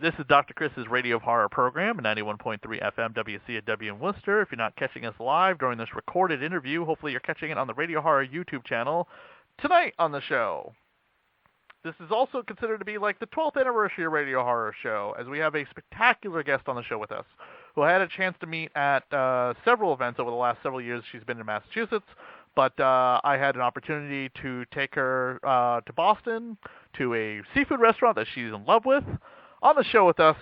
This is Dr. Chris's Radio of Horror program at 91.3 FM WCAW in Worcester. If you're not catching us live during this recorded interview, hopefully you're catching it on the Radio Horror YouTube channel. Tonight on the show, this is also considered to be like the 12th anniversary of Radio Horror Show, as we have a spectacular guest on the show with us, who I had a chance to meet at several events over the last several years. She's been in Massachusetts, but I had an opportunity to take her to Boston, to a seafood restaurant that she's in love with. On the show with us,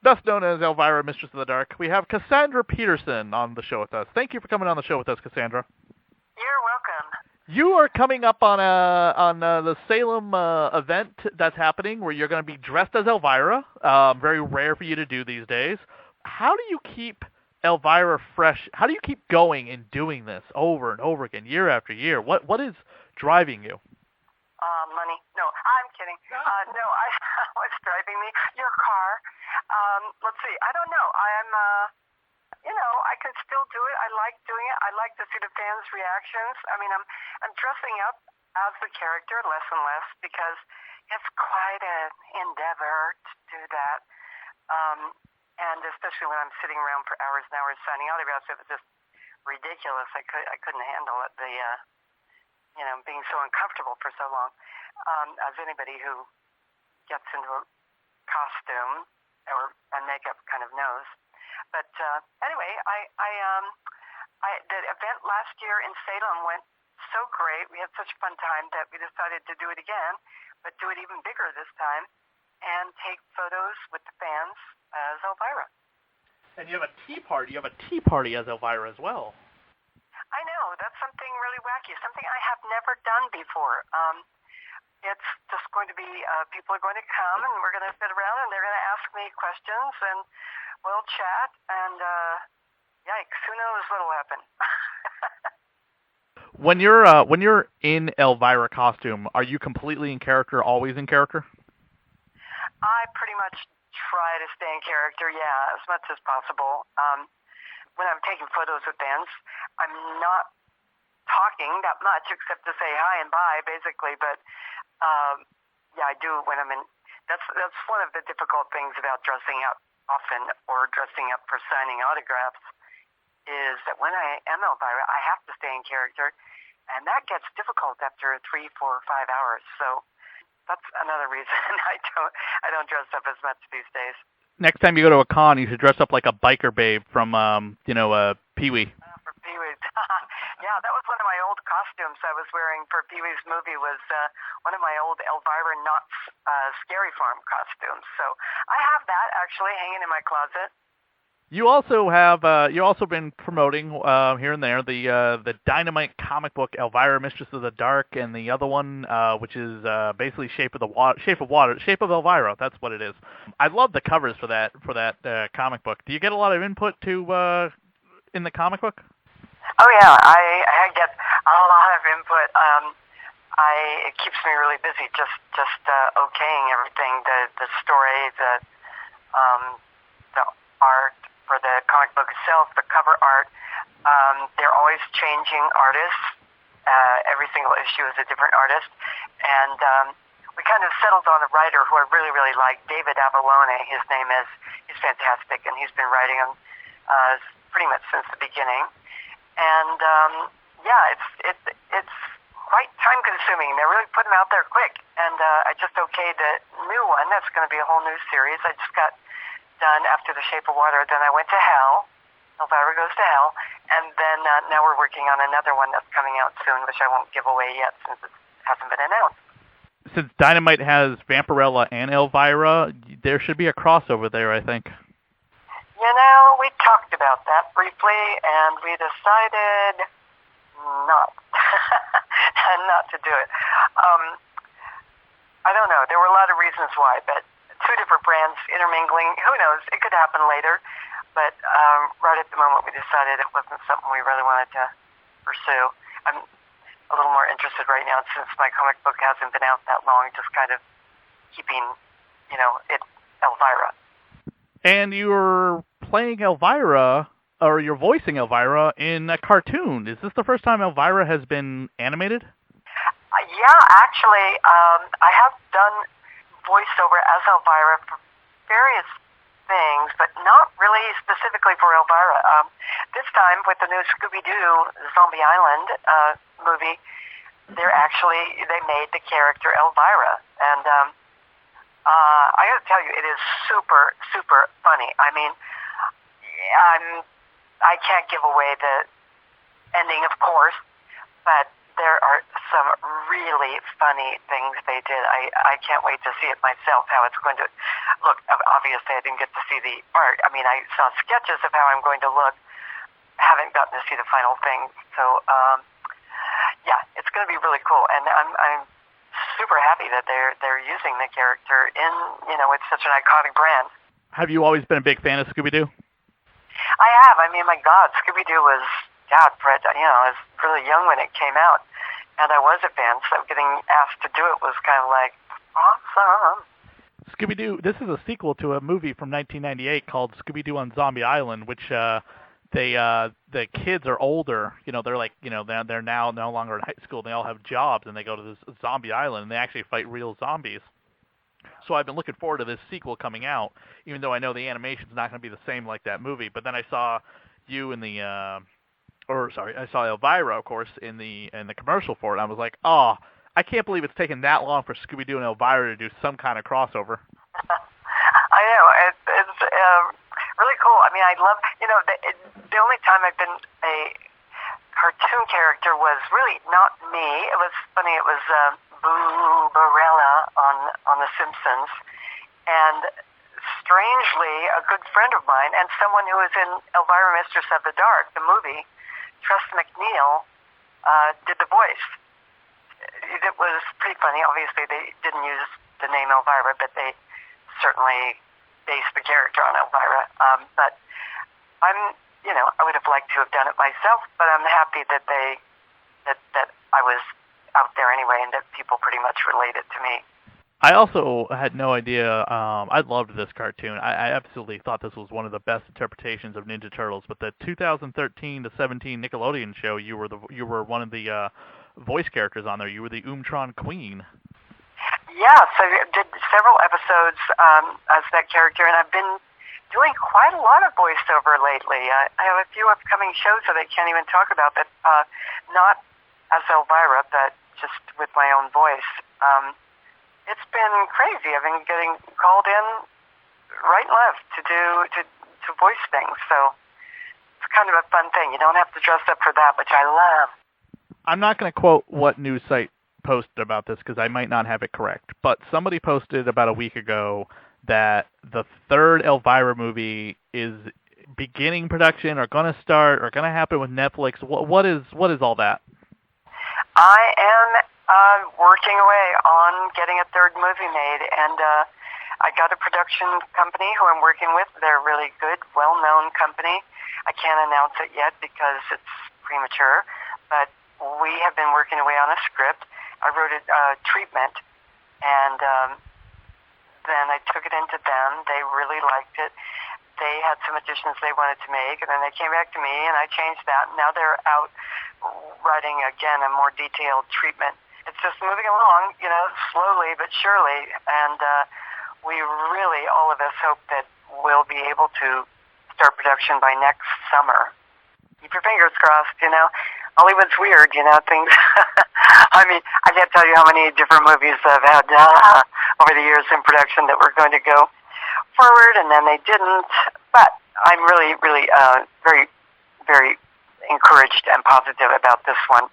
best known as Elvira, Mistress of the Dark, we have Cassandra Peterson on the show with us. Thank you for coming on the show with us, Cassandra. You're welcome. You are coming up on the Salem event that's happening, where you're going to be dressed as Elvira. Very rare for you to do these days. How do you keep Elvira fresh? How do you keep going and doing this over and over again, year after year? What is driving you? Money. No, I'm kidding. No, what's driving me? Your car. Let's see. I don't know. I can still do it. I like doing it. I like to see the fans' reactions. I mean, I'm dressing up as the character less and less because it's quite an endeavor to do that. And especially when I'm sitting around for hours and hours signing autographs, it was just ridiculous. I couldn't handle it. Being so uncomfortable for so long. As anybody who gets into a costume and makeup kind of knows. But anyway, the event last year in Salem went so great. We had such a fun time that we decided to do it again, but do it even bigger this time, and take photos with the fans as Elvira. And you have a tea party. You have a tea party as Elvira as well. I know. That's something really wacky, something I have never done before. It's just going to be, people are going to come, and we're going to sit around, and they're going to ask me questions, and we'll chat, and yikes, who knows what'll happen. When you're in Elvira costume, are you completely in character, always in character? I pretty much try to stay in character, yeah, as much as possible. When I'm taking photos with fans, I'm not talking that much except to say hi and bye, basically. But I do when I'm in. That's one of the difficult things about dressing up often or dressing up for signing autographs is that when I am Elvira, I have to stay in character, and that gets difficult after 3, 4, 5 hours. So that's another reason I don't dress up as much these days. Next time you go to a con, you should dress up like a biker babe from, Pee-wee. From Pee-wee's. Yeah, that was one of my old costumes I was wearing for Pee-wee's movie was one of my old Elvira Knott's Scary Farm costumes. So I have that actually hanging in my closet. You also have been promoting here and there the Dynamite comic book Elvira, Mistress of the Dark, and the other one which is basically Shape of Elvira. That's what it is. I love the covers for that comic book. Do you get a lot of input in the comic book? Oh yeah, I get a lot of input. It keeps me really busy just okaying everything, the story, the art. For the comic book itself, the cover art, they're always changing artists. Every single issue is a different artist. And we kind of settled on a writer who I really, really like, David Avalone, his name is. He's fantastic, and he's been writing them pretty much since the beginning. And, it's quite time-consuming. They really put them out there quick. And I just okayed the new one. That's going to be a whole new series. I just got done after The Shape of Water. Then I went to hell. Elvira Goes to Hell. And then now we're working on another one that's coming out soon, which I won't give away yet since it hasn't been announced. Since Dynamite has Vampirella and Elvira, there should be a crossover there, I think. We talked about that briefly, and we decided not to do it. I don't know. There were a lot of reasons why, but two different brands intermingling. Who knows? It could happen later. But right at the moment, we decided it wasn't something we really wanted to pursue. I'm a little more interested right now since my comic book hasn't been out that long, just kind of keeping, it Elvira. And you're playing Elvira, or you're voicing Elvira in a cartoon. Is this the first time Elvira has been animated? Yeah, actually, I have done voiceover as Elvira various things, but not really specifically for Elvira. This time, with the new ScoobyDoo Zombie Island movie, they made the character Elvira, and I got to tell you, it is super, super funny. I mean, I can't give away the ending, of course, but there are some really funny things they did. I can't wait to see it myself, how it's going to look. Obviously, I didn't get to see the art. I mean, I saw sketches of how I'm going to look. Haven't gotten to see the final thing. So, yeah, it's going to be really cool. And I'm super happy that they're using the character in, it's such an iconic brand. Have you always been a big fan of Scooby-Doo? I have. I mean, my God, Scooby-Doo was, Fred, I was really young when it came out, and I was a fan, so getting asked to do it was kind of like, awesome. Scooby-Doo, this is a sequel to a movie from 1998 called Scooby-Doo on Zombie Island, which the kids are older. They're like, they're now no longer in high school. They all have jobs, and they go to this zombie island, and they actually fight real zombies. So I've been looking forward to this sequel coming out, even though I know the animation's not going to be the same like that movie. But then I saw you in the, I saw Elvira, of course, in the commercial for it. And I was like, oh, I can't believe it's taken that long for Scooby-Doo and Elvira to do some kind of crossover. I know. It's really cool. I mean, I love, the only time I've been a cartoon character was really not me. It was funny. It was Vampirella on The Simpsons, and strangely, a good friend of mine and someone who was in Elvira, Mistress of the Dark, the movie, Trust McNeil, did the voice. It was pretty funny. Obviously, they didn't use the name Elvira, but they certainly based the character on Elvira. But I would have liked to have done it myself, but I'm happy that that I was out there anyway, and that people pretty much related to me. I also had no idea. I loved this cartoon. I absolutely thought this was one of the best interpretations of Ninja Turtles. But the 2013 to 17 Nickelodeon show, you were one of the voice characters on there. You were the Intron Queen. Yeah, so I did several episodes as that character, and I've been doing quite a lot of voiceover lately. I have a few upcoming shows that I can't even talk about, but not as Elvira, but just with my own voice. It's been crazy. I've been getting called in right and left to voice things, so it's kind of a fun thing. You don't have to dress up for that, which I love. I'm not going to quote what news site posted about this because I might not have it correct, but somebody posted about a week ago that the third Elvira movie is beginning production or going to start or going to happen with Netflix. What is all that? I am working away on getting a third movie made, and I got a production company who I'm working with. They're a really good, well-known company. I can't announce it yet because it's premature, but we have been working away on a script. I wrote a treatment, and then I took it into them. They really liked it. They had some additions they wanted to make, and then they came back to me, and I changed that. Now they're out writing, again, a more detailed treatment. It's just moving along, slowly but surely, and we really, all of us, hope that we'll be able to start production by next summer. Keep your fingers crossed, Hollywood's weird, things. I mean, I can't tell you how many different movies I've had over the years in production that were going to go forward, and then they didn't. But I'm really, really very, very encouraged and positive about this one.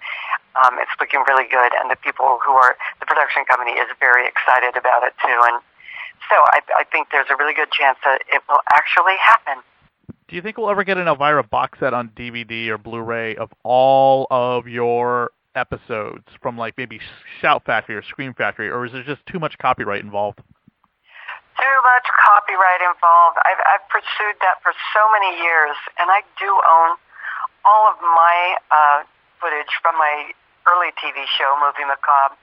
It's looking really good, and the production company is very excited about it too. And so I think there's a really good chance that it will actually happen. Do you think we'll ever get an Elvira box set on DVD or Blu-ray of all of your episodes from like maybe Shout Factory or Scream Factory, or is there just too much copyright involved? Too much copyright involved. I've pursued that for so many years, and I do own all of my footage from my early TV show, movie Macabre,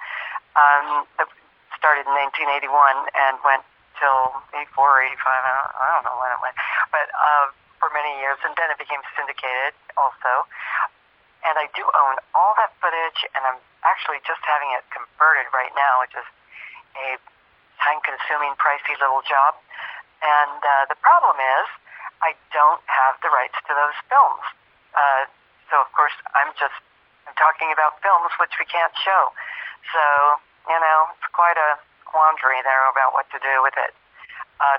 that started in 1981 and went till 84 or 85. I don't know when it went, but for many years, and then it became syndicated also. And I do own all that footage, and I'm actually just having it converted right now, which is a time-consuming, pricey little job. And the problem is I don't have the rights to those films. So, of course, I'm talking about films which we can't show. So, it's quite a quandary there about what to do with it.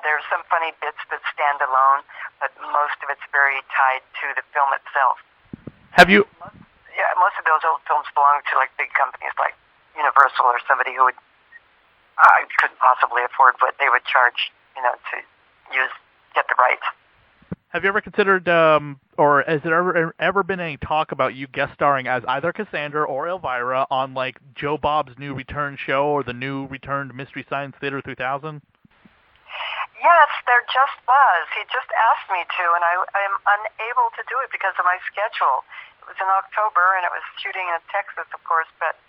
There's some funny bits that stand alone, but most of it's very tied to the film itself. Have you? Yeah, most of those old films belong to like big companies like Universal or somebody who couldn't possibly afford what they would charge, to get the rights. Have you ever considered, or has there ever been any talk about you guest starring as either Cassandra or Elvira on like Joe Bob's new return show or the new returned Mystery Science Theater 3000? Yes, there just was. He just asked me to, and I am unable to do it because of my schedule. It was in October, and it was shooting in Texas, of course, but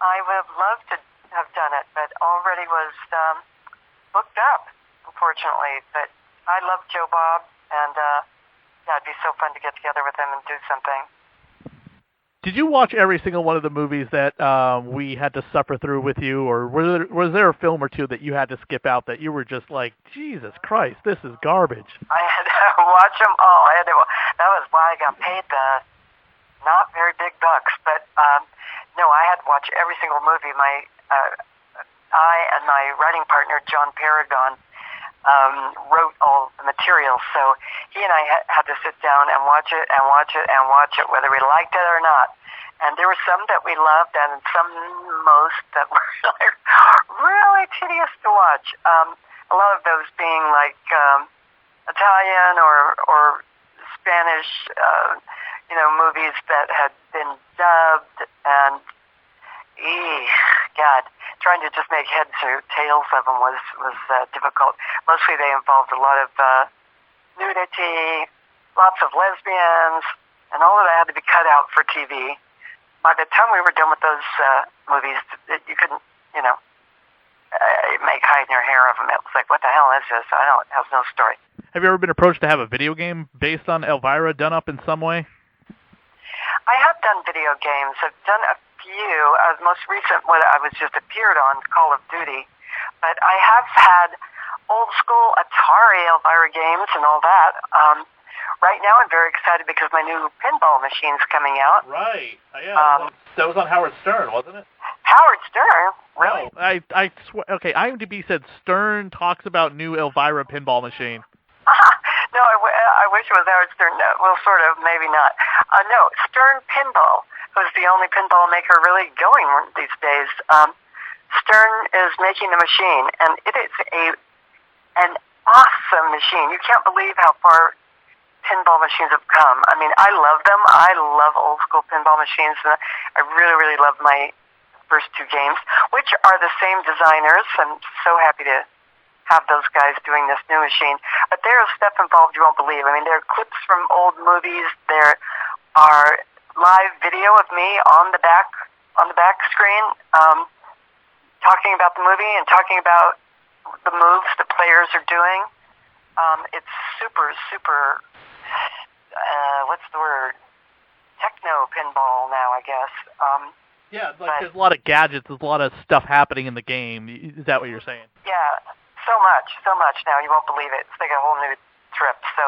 I would have loved to have done it, but already was booked up, unfortunately. But I love Joe Bob, and it'd be so fun to get together with him and do something. Did you watch every single one of the movies that we had to suffer through with you, or was there a film or two that you had to skip out that you were just like, Jesus Christ, this is garbage? I had to watch them all. That was why I got paid the not very big bucks. But no, I had to watch every single movie. I and my writing partner, John Paragon, wrote all the material, so he and I had to sit down and watch it and watch it and watch it, whether we liked it or not. And there were some that we loved and some most that were like really tedious to watch. A lot of those being like Italian or Spanish, movies that had been dubbed, and God, trying to just make heads or tails of them was difficult. Mostly they involved a lot of nudity, lots of lesbians, and all of that had to be cut out for TV. By the time we were done with those movies, you couldn't, make hide nor hair of them. It was like, what the hell is this? It has no story. Have you ever been approached to have a video game based on Elvira done up in some way? I have done video games. I've done a few. The most recent one I was just appeared on, Call of Duty. But I have had old school Atari Elvira games and all that. Right now I'm very excited because my new pinball machine's coming out. Right. Yeah. That was on Howard Stern, wasn't it? Howard Stern? Really? No, I swear. Okay, IMDb said Stern talks about new Elvira pinball machine. No, I wish it was Howard Stern. No, well, sort of, maybe not. No, Stern Pinball, who's the only pinball maker really going these days. Stern is making the machine, and it is an awesome machine. You can't believe how far pinball machines have come. I mean, I love them. I love old school pinball machines, and I really, really love my first two games, which are the same designers. I'm so happy to have those guys doing this new machine. But there is stuff involved you won't believe. I mean, there are clips from old movies. There are live video of me on the back screen, talking about the movie and talking about the moves the players are doing. It's super, super, what's the word? Techno pinball now, I guess. Yeah, there's a lot of gadgets, there's a lot of stuff happening in the game. Is that what you're saying? Yeah, so much now. You won't believe it. It's like a whole new trip. So,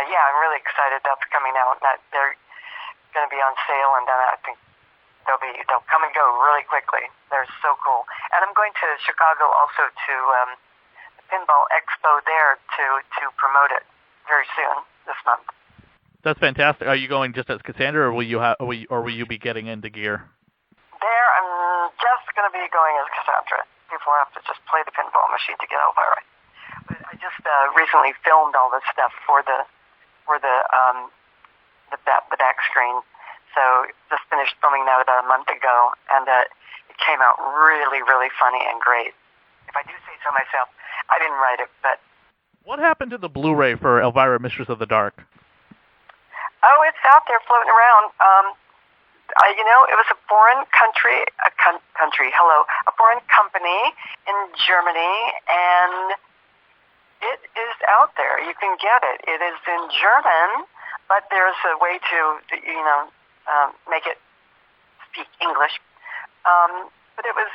yeah, I'm really excited that's coming out. They're going to be on sale, and then I think they'll come and go really quickly. They're so cool. And I'm going to Chicago also to the Pinball Expo there to promote it very soon this month. That's fantastic. Are you going just as Cassandra, or will you be getting into gear? There, I'm just going to be going as Cassandra. People have to just play the pinball machine to get Elvira. But I just recently filmed all this stuff for the back screen. So just finished filming that about a month ago, and it came out really, really funny and great. If I do say so myself, I didn't write it, but... What happened to the Blu-ray for Elvira, Mistress of the Dark? Oh, it's out there floating around. It was a foreign a foreign company in Germany, and it is out there. You can get it. It is in German, but there's a way to make it speak English. But it was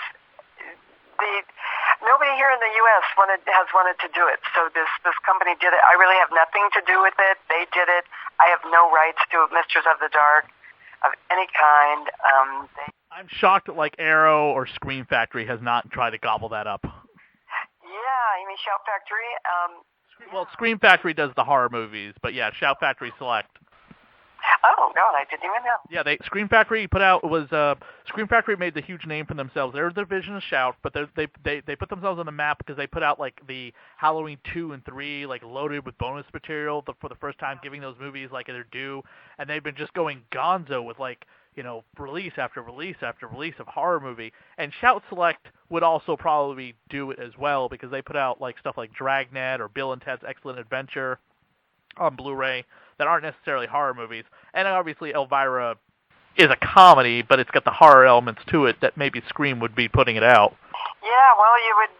Nobody here in the U.S. has wanted to do it, so this company did it. I really have nothing to do with it. They did it. I have no rights to Mistress of the Dark of any kind. I'm shocked that like Arrow or Scream Factory has not tried to gobble that up. Yeah, you mean Shout Factory? Well, Scream Factory does the horror movies, but yeah, Shout Factory Select. Oh God, I didn't even know. Yeah, Scream Factory Scream Factory made the huge name for themselves. They're the division of Shout, but they put themselves on the map because they put out like the Halloween 2 and 3 like loaded with bonus material for the first time, giving those movies like their due, and they've been just going gonzo with like release after release after release of horror movie. And Shout Select would also probably do it as well because they put out like stuff like Dragnet or Bill and Ted's Excellent Adventure on Blu-ray that aren't necessarily horror movies. And obviously Elvira is a comedy, but it's got the horror elements to it that maybe Scream would be putting it out. Yeah, well, you would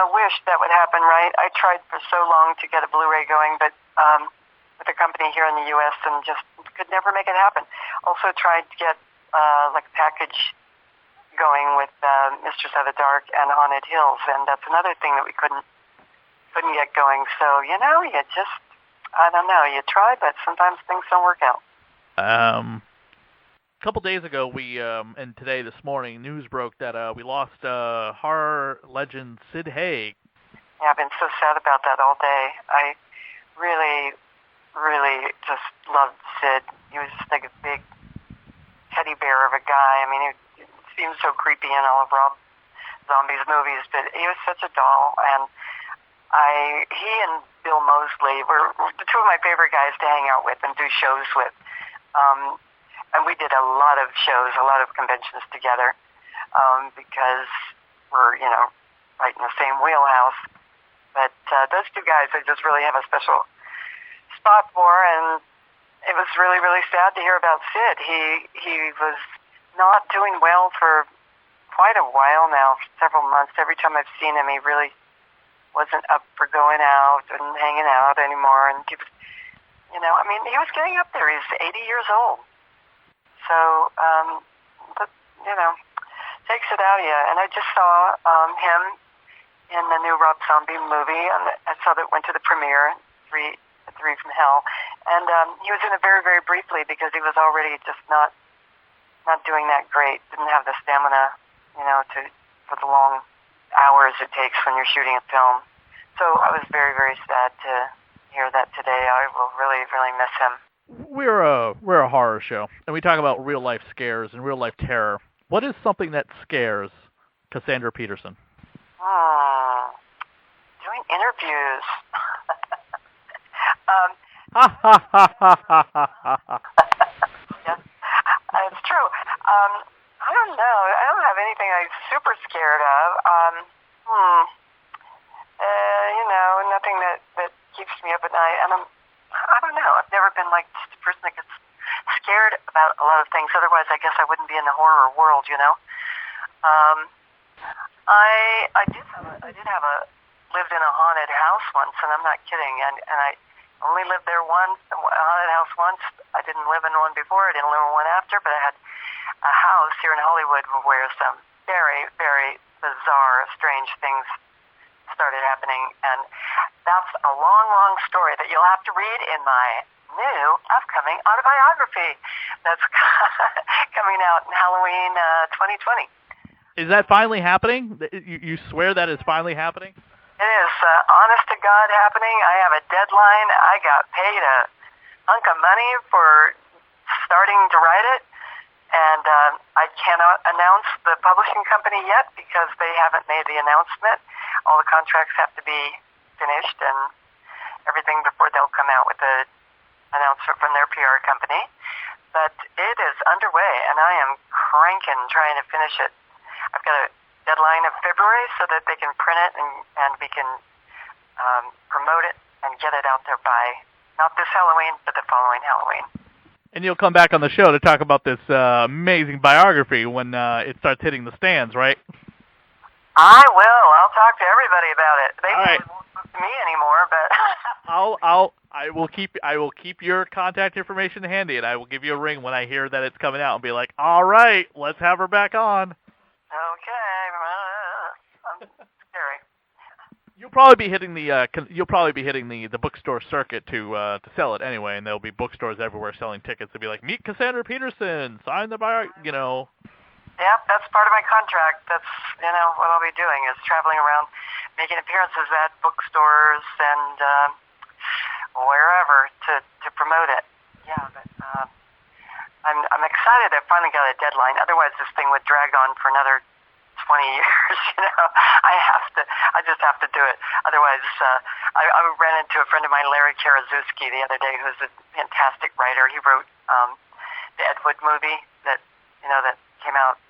wish that would happen, right? I tried for so long to get a Blu-ray going, but with a company here in the U.S. and just could never make it happen. Also tried to get like a package going with Mistress of the Dark and Haunted Hills, and that's another thing that we couldn't get going. So you just I don't know. You try, but sometimes things don't work out. A couple days ago, and today, this morning, news broke that we lost horror legend Sid Haig. Yeah, I've been so sad about that all day. I really, really just loved Sid. He was just like a big teddy bear of a guy. I mean, he seemed so creepy in all of Rob Zombie's movies, but he was such a doll, and he and Bill Moseley were the two of my favorite guys to hang out with and do shows with. And we did a lot of shows, a lot of conventions together, because we're, right in the same wheelhouse. But those two guys I just really have a special spot for, and it was really, really sad to hear about Sid. He was not doing well for quite a while now, several months. Every time I've seen him, he really wasn't up for going out and hanging out anymore. And he was, he was getting up there. He's 80 years old. So, but, takes it out of you. And I just saw him in the new Rob Zombie movie, and I saw that went to the premiere, Three from Hell. And he was in it very, very briefly because he was already just not doing that great. Didn't have the stamina, for the long hours it takes when you're shooting a film. So I was very, very sad to hear that today. I will really, really miss him. We're a horror show, and we talk about real life scares and real life terror. What is something that scares Cassandra Peterson? Doing interviews. Yeah, it's true. I don't know. I don't have anything I'm super scared of. Nothing that keeps me up at night. And I don't know. I've never been like just a person that gets scared about a lot of things. Otherwise, I guess I wouldn't be in the horror world, I lived in a haunted house once, and I'm not kidding. And I only lived there once, a haunted house once. I didn't live in one before. I didn't live in one after, but I had a house here in Hollywood where some very, very bizarre, strange things started happening, and that's a long, long story that you'll have to read in my new upcoming autobiography that's coming out in Halloween 2020. Is that finally happening? You swear that is finally happening? It is, honest to God, happening. I have a deadline. I got paid a hunk of money for starting to write it, and I cannot announce the publishing company yet because they haven't made the announcement. All the contracts have to be finished and everything before they'll come out with the announcement from their PR company. But it is underway, and I am cranking trying to finish it. I've got a deadline of February so that they can print it and we can promote it and get it out there by not this Halloween, but the following Halloween. And you'll come back on the show to talk about this amazing biography when it starts hitting the stands, right? I will. I'll talk to everybody about it. They probably won't talk to me anymore, but I will keep your contact information handy, and I will give you a ring when I hear that it's coming out and be like, all right, let's have her back on. Okay. I'm scared. probably be hitting you'll probably be hitting the bookstore circuit to sell it anyway, and there'll be bookstores everywhere selling tickets to be like, meet Cassandra Peterson, sign the Yeah, that's part of my contract. That's, what I'll be doing is traveling around, making appearances at bookstores and wherever to promote it. Yeah, but I'm excited. I finally got a deadline. Otherwise, this thing would drag on for another 20 years. I just have to do it. Otherwise, I ran into a friend of mine, Larry Karaszewski, the other day, who's a fantastic writer. He wrote the Ed Wood movie that came out,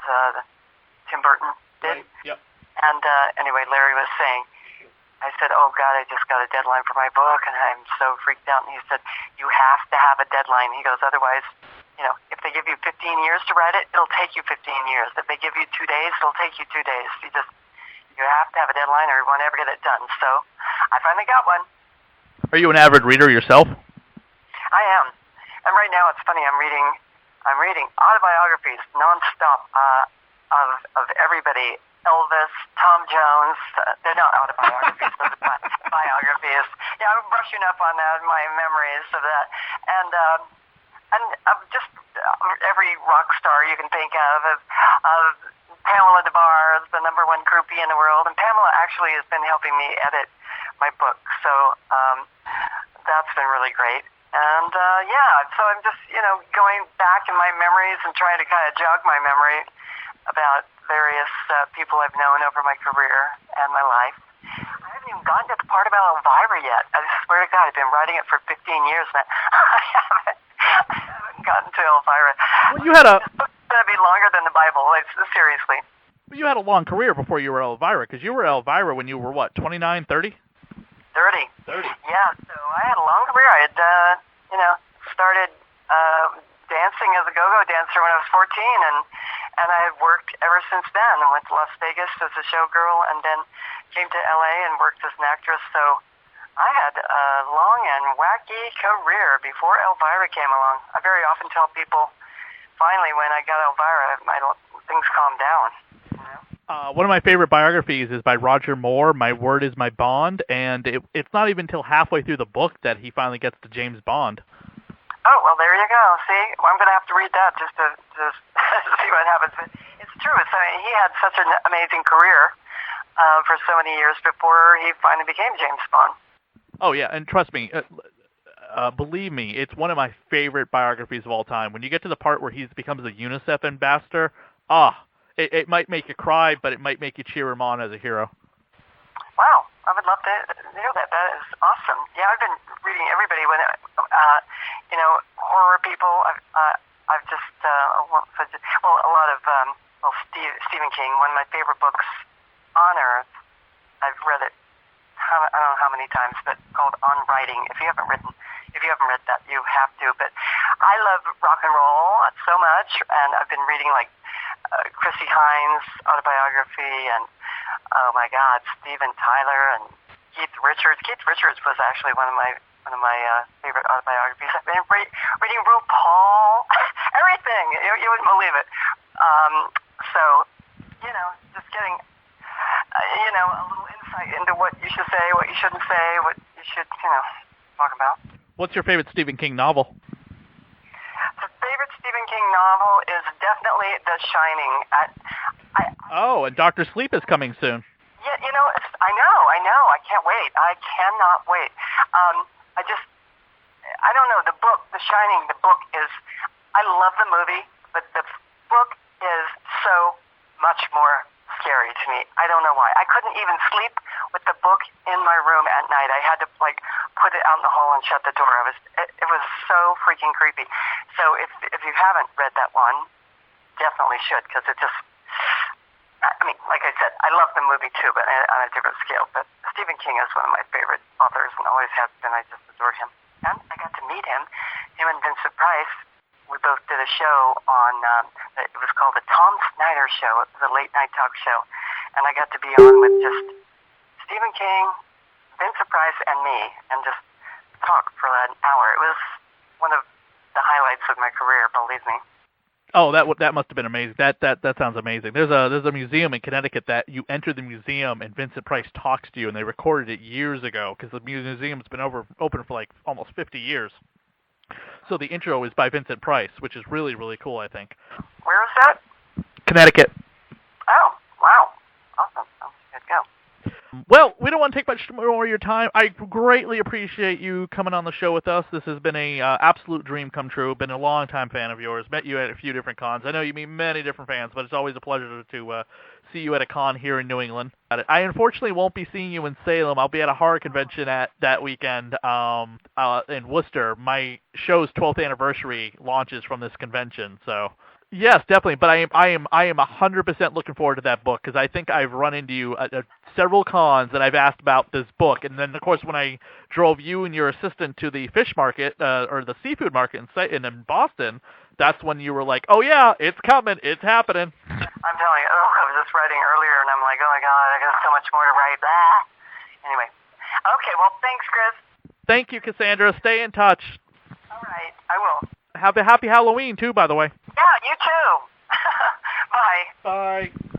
Tim Burton did. Right. Yep. And anyway, Larry was saying, I said, oh God, I just got a deadline for my book, and I'm so freaked out. And he said, you have to have a deadline. He goes, otherwise, if they give you 15 years to write it, it'll take you 15 years. If they give you 2 days, it'll take you 2 days. You have to have a deadline or you won't ever get it done. So I finally got one. Are you an avid reader yourself? I am. And right now it's funny, I'm reading autobiographies nonstop of everybody. Elvis, Tom Jones. They're not autobiographies, those are biographies. Yeah, I'm brushing up on that, my memories of that. And just every rock star you can think of Pamela DeBar, the #1 groupie in the world. And Pamela actually has been helping me edit my book. So that's been really great. And so I'm just, going back in my memories and trying to kind of jog my memory about various people I've known over my career and my life. I haven't even gotten to the part about Elvira yet. I swear to God, I've been writing it for 15 years now. I haven't gotten to Elvira. Well, you had This book's going to be longer than the Bible, seriously. Well, you had a long career before you were Elvira, because you were Elvira when you were, what, 29, 30? 30. Yeah, so I had a long career. I had, started dancing as a go-go dancer when I was 14, and I had worked ever since then. I went to Las Vegas as a showgirl and then came to LA and worked as an actress. So I had a long and wacky career before Elvira came along. I very often tell people, finally, when I got Elvira, things calmed down. One of my favorite biographies is by Roger Moore, My Word is My Bond, and it's not even until halfway through the book that he finally gets to James Bond. Oh, well, there you go. See? Well, I'm going to have to read that just to see what happens. But it's true. He had such an amazing career for so many years before he finally became James Bond. Oh, yeah, and trust me, believe me, it's one of my favorite biographies of all time. When you get to the part where he becomes a UNICEF ambassador, it might make you cry, but it might make you cheer him on as a hero. Wow, I would love to hear that. That is awesome. Yeah, I've been reading everybody when, horror people. I've just, a lot of, Stephen King, one of my favorite books on earth. I've read it, I don't know how many times, but called On Writing. If you haven't read that, you have to. But I love rock and roll so much, and I've been reading Chrissie Hynde's autobiography, and oh my God, Steven Tyler and Keith Richards. Keith Richards was actually one of my favorite autobiographies. I've been reading RuPaul, everything. You wouldn't believe it. Just getting a little insight into what you should say, what you shouldn't say, what you should talk about. What's your favorite Stephen King novel? The favorite Stephen King novel is definitely The Shining. And Dr. Sleep is coming soon. Yeah, I know. I can't wait. I cannot wait. I don't know. The book, The Shining, I love the movie, but the book is so much more scary to me. I don't know why. I couldn't even sleep with the book in my room at night. I had to put it out in the hall and shut the door. It was so freaking creepy. So if you haven't read that one, definitely should, because it just, like I said, I love the movie too, but on a different scale. But Stephen King is one of my favorite authors and always has been. I just adore him. And I got to meet him and Vincent Price. We both did a show on, it was called The Tom Snyder Show. It was a late night talk show. And I got to be on with just Stephen King, Vincent Price, and me, and just talk for an hour. It was one of the highlights of my career, believe me. Oh, that must have been amazing. That sounds amazing. There's a museum in Connecticut that you enter the museum and Vincent Price talks to you, and they recorded it years ago because the museum's been open for like almost 50 years. So the intro is by Vincent Price, which is really, really cool, I think. Where is that? Connecticut. Oh, wow. Awesome. Good go. Well, we don't want to take much more of your time. I greatly appreciate you coming on the show with us. This has been a absolute dream come true. Been a long-time fan of yours. Met you at a few different cons. I know you meet many different fans, but it's always a pleasure to see you at a con here in New England. I unfortunately won't be seeing you in Salem. I'll be at a horror convention at that weekend in Worcester. My show's 12th anniversary launches from this convention, so... Yes, definitely. But I am 100% looking forward to that book because I think I've run into you at several cons and I've asked about this book. And then, of course, when I drove you and your assistant to the fish market or the seafood market in Boston, that's when you were like, "Oh yeah, it's coming, it's happening." I'm telling you, I was just writing earlier and I'm like, oh my God, I got so much more to write. Anyway, okay. Well, thanks, Chris. Thank you, Cassandra. Stay in touch. All right, I will. Have a happy Halloween too, by the way. Yeah, you too. Bye. Bye.